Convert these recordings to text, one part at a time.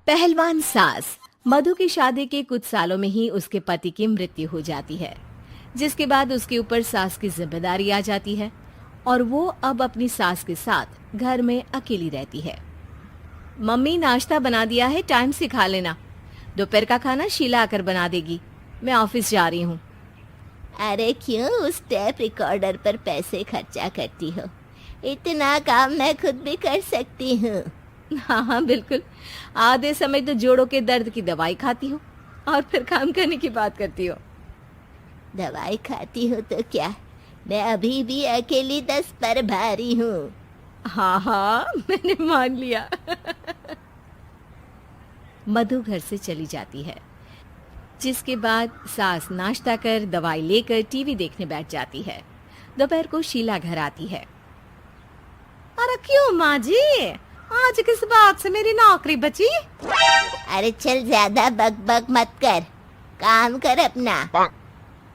पहलवान सास। मधु की शादी के कुछ सालों में ही उसके पति की मृत्यु हो जाती है, जिसके बाद उसके ऊपर सास की जिम्मेदारी आ जाती है और वो अब अपनी सास के साथ घर में अकेली रहती है। मम्मी, नाश्ता बना दिया है, टाइम से खा लेना। दोपहर का खाना शीला आकर बना देगी। मैं ऑफिस जा रही हूँ। अरे क्यों उस टेप रिकॉर्डर पर पैसे खर्चा करती हो? इतना काम मैं खुद भी कर सकती हूँ। हाँ हाँ बिल्कुल। आधे समय तो जोड़ों के दर्द की दवाई खाती हो और फिर काम करने की बात करती हो। दवाई खाती हूँ तो क्या, मैं अभी भी अकेली 10 पर भारी हूँ। हाँ हाँ मैंने मान लिया। मधु घर से चली जाती है, जिसके बाद सास नाश्ता कर दवाई लेकर टीवी देखने बैठ जाती है। दोपहर को शीला घर आती है। अरे क्यों माँ जी, आज किस बात से मेरी नौकरी बची? अरे चल, ज्यादा बक बक मत कर, काम कर अपना।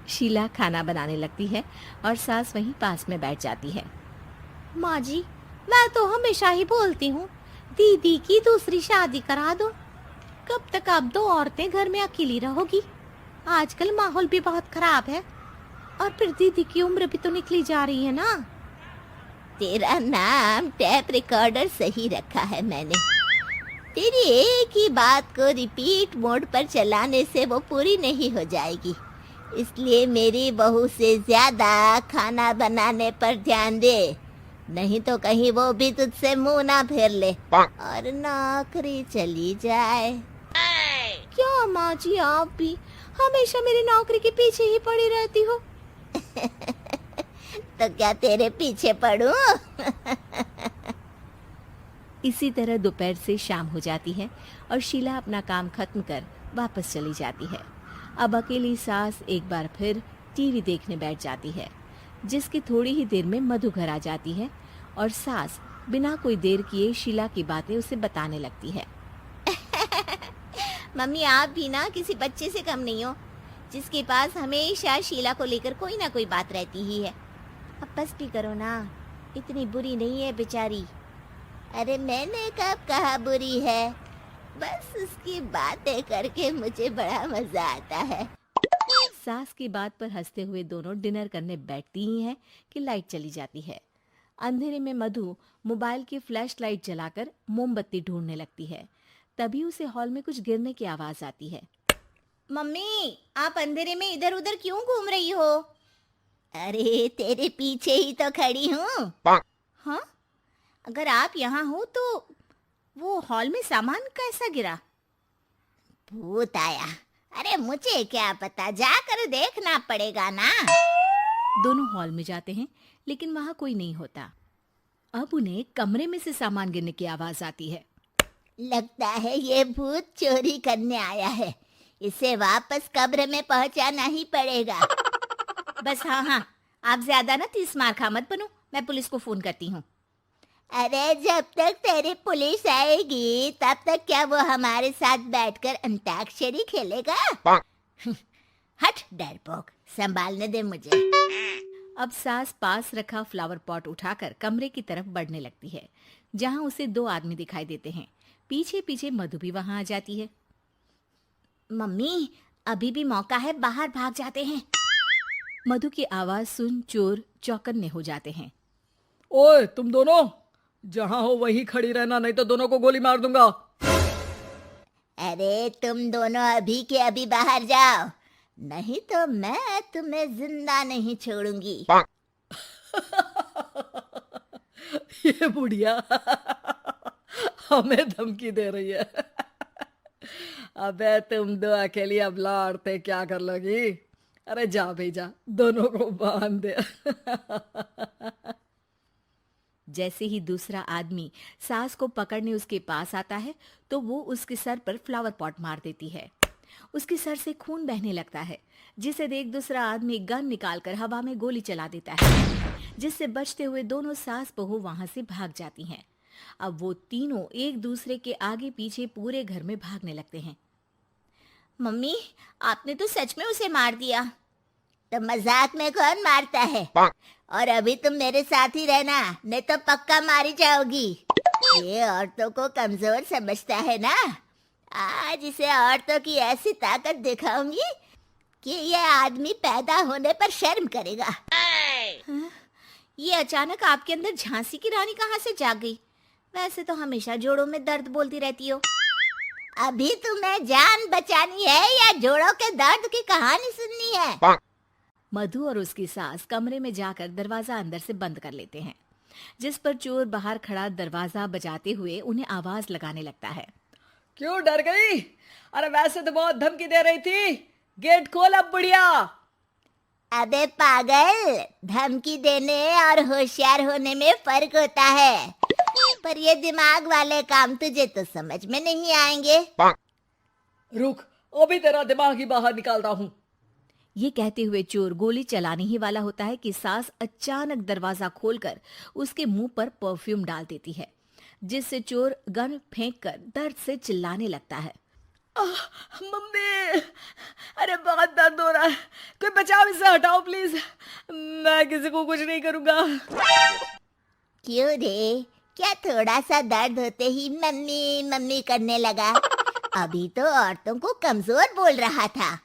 शीला खाना बनाने लगती है और सास वहीं पास में बैठ जाती है। माँ जी, मैं तो हमेशा ही बोलती हूँ दीदी की दूसरी शादी करा दो। कब तक आप दो औरतें घर में अकेली रहोगी? आजकल माहौल भी बहुत खराब है और फिर दीदी की उम्र भी तो निकली जा रही है ना। तेरा नाम टेप रिकॉर्डर सही रखा है मैंने। तेरी एक ही बात को रिपीट मोड पर चलाने से वो पूरी नहीं हो जाएगी, इसलिए मेरी बहू से ज्यादा खाना बनाने पर ध्यान दे, नहीं तो कहीं वो भी तुझसे मुंह ना फेर ले और नौकरी चली जाए। क्या माँ जी, आप भी हमेशा मेरी नौकरी के पीछे ही पड़ी रहती हो? तो क्या तेरे पीछे पड़ूं? इसी तरह दोपहर से शाम हो जाती है और शीला अपना काम खत्म कर वापस चली जाती है। अब अकेली सास एक बार फिर टीवी देखने बैठ जाती है, जिसकी थोड़ी ही देर में मधु घर आ जाती है और सास बिना कोई देर किए शीला की बातें उसे बताने लगती है। मम्मी, आप भी ना किसी बच्चे से कम नहीं हो, जिसके पास हमेशा शीला को लेकर कोई ना कोई बात रहती ही है। अब बस भी करो ना, इतनी बुरी नहीं है बेचारी। अरे मैंने कब कहा बुरी है, बस उसकी बातें करके मुझे बड़ा मजा आता है। सास की बात पर हंसते हुए दोनों डिनर करने बैठती ही हैं कि लाइट चली जाती है। अंधेरे में मधु मोबाइल की फ्लैश लाइट जलाकर मोमबत्ती ढूंढने लगती है। तभी उसे हॉल में कुछ गिरने की आवाज आती है। मम्मी, आप अंधेरे में इधर उधर क्यों घूम रही हो? अरे तेरे पीछे ही तो खड़ी हूँ। हाँ, अगर आप यहाँ हो तो वो हॉल में सामान कैसा गिरा? भूत आया। अरे मुझे क्या पता, जाकर देखना पड़ेगा ना। दोनों हॉल में जाते हैं, लेकिन वहां कोई नहीं होता। अब उन्हें कमरे में से सामान गिरने की आवाज आती है। लगता है ये भूत चोरी करने आया है, इसे वापस कब्र में पहुंचाना ही पड़ेगा। बस हाँ हाँ, आप ज्यादा ना 30 मार खा मत बनो, मैं पुलिस को फोन करती हूँ। अरे जब तक तेरी पुलिस आएगी तब तक क्या वो हमारे साथ बैठकर अंताक्षरी खेलेगा? हट डरपोक, संभालने दे मुझे। अब सास पास रखा फ्लावर पॉट उठाकर कमरे की तरफ बढ़ने लगती है, जहां उसे 2 आदमी दिखाई देते हैं। पीछे पीछे मधु भी वहां आ जाती है। मम्मी, अभी भी मौका है, बाहर भाग जाते हैं। मधु की आवाज सुन चोर चौकन्ने हो जाते हैं। ओए तुम दोनों, जहां हो वहीं खड़ी रहना, नहीं तो दोनों को गोली मार दूंगा। अरे तुम दोनों अभी के अभी बाहर जाओ, नहीं तो मैं तुम्हें जिंदा नहीं छोड़ूंगी। ये बुढ़िया हमें धमकी दे रही है। अबे तुम दो अकेली अब लड़ते क्या कर लोगी? अरे जा भेजा, दोनों को बांध दे। जैसे ही दूसरा आदमी सास को पकड़ने उसके पास आता है, तो वो उसके सर पर फ्लावर पॉट मार देती है। उसके सर से खून बहने लगता है, जिसे देख दूसरा आदमी गन निकालकर हवा में गोली चला देता है, जिससे बचते हुए दोनों सास बहू वहां से भाग जाती हैं। अब वो तीनों एक दूसरे के आगे पीछे पूरे घर में भागने लगते हैं। मम्मी, आपने तो सच में उसे मार दिया। तो मजाक में कौन मारता है? और अभी तुम मेरे साथ ही रहना, नहीं तो पक्का मारी जाओगी। ये औरतों को कमजोर समझता है ना। आज इसे औरतों की ऐसी ताकत दिखाऊंगी कि ये आदमी पैदा होने पर शर्म करेगा। हाँ? ये अचानक आपके अंदर झांसी की रानी कहाँ से जाग गई? वैसे तो हमेशा जोड़ों में दर्द बोलती रहती हो। अभी तुम्हें जान बचानी है या जोड़ों के दर्द की कहानी सुननी है? मधु और उसकी सास कमरे में जाकर दरवाजा अंदर से बंद कर लेते हैं, जिस पर चोर बाहर खड़ा दरवाजा बजाते हुए उन्हें आवाज लगाने लगता है। क्यों डर गई? अरे वैसे तो बहुत धमकी दे रही थी। गेट खोल अब बुढ़िया। अबे पागल, धमकी देने और होशियार होने में फर्क होता है, पर ये दिमाग वाले काम तुझे तो समझ में नहीं आएंगे। रुक, अभी तेरा दिमाग ही बाहर निकालता हूँ। ये कहते हुए चोर गोली चलाने ही वाला होता है कि सास अचानक दरवाजा खोलकर उसके मुंह पर परफ्यूम डाल देती है, जिससे चोर गन फेंककर दर्द से चिल्लाने लगता है। मम्मी, अरे बहुत दर्द हो रहा है, कोई बचाओ, इसे हटाओ प्लीज। मैं किसी को कुछ नहीं करूँगा। क्यों रे, क्या थोड़ा सा दर्द होते ही मम्मी मम्मी करने लगा? अभी तो औरतों को कमजोर बोल रहा था।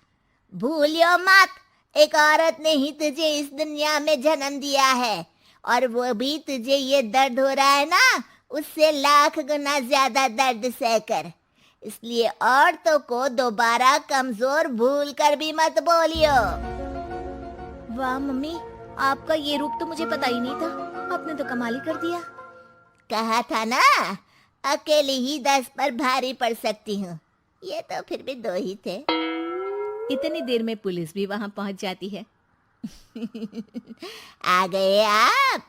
भूलियो मत, एक औरत ने ही तुझे इस दुनिया में जन्म दिया है, और वो भी तुझे ये दर्द हो रहा है ना, उससे लाख गुना ज्यादा दर्द सहकर। इसलिए औरतों को दोबारा कमजोर भूल कर भी मत बोलियो। वाह मम्मी, आपका ये रूप तो मुझे पता ही नहीं था। आपने तो कमाल ही कर दिया। कहा था ना, अकेली ही 10 पर भारी पड़ सकती हूँ। ये तो फिर भी 2 ही थे। इतनी देर में पुलिस भी वहां पहुंच जाती है। आ गए आप,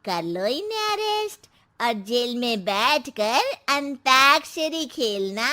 कर लो इन्हें अरेस्ट और जेल में बैठकर अंताक्षरी खेलना।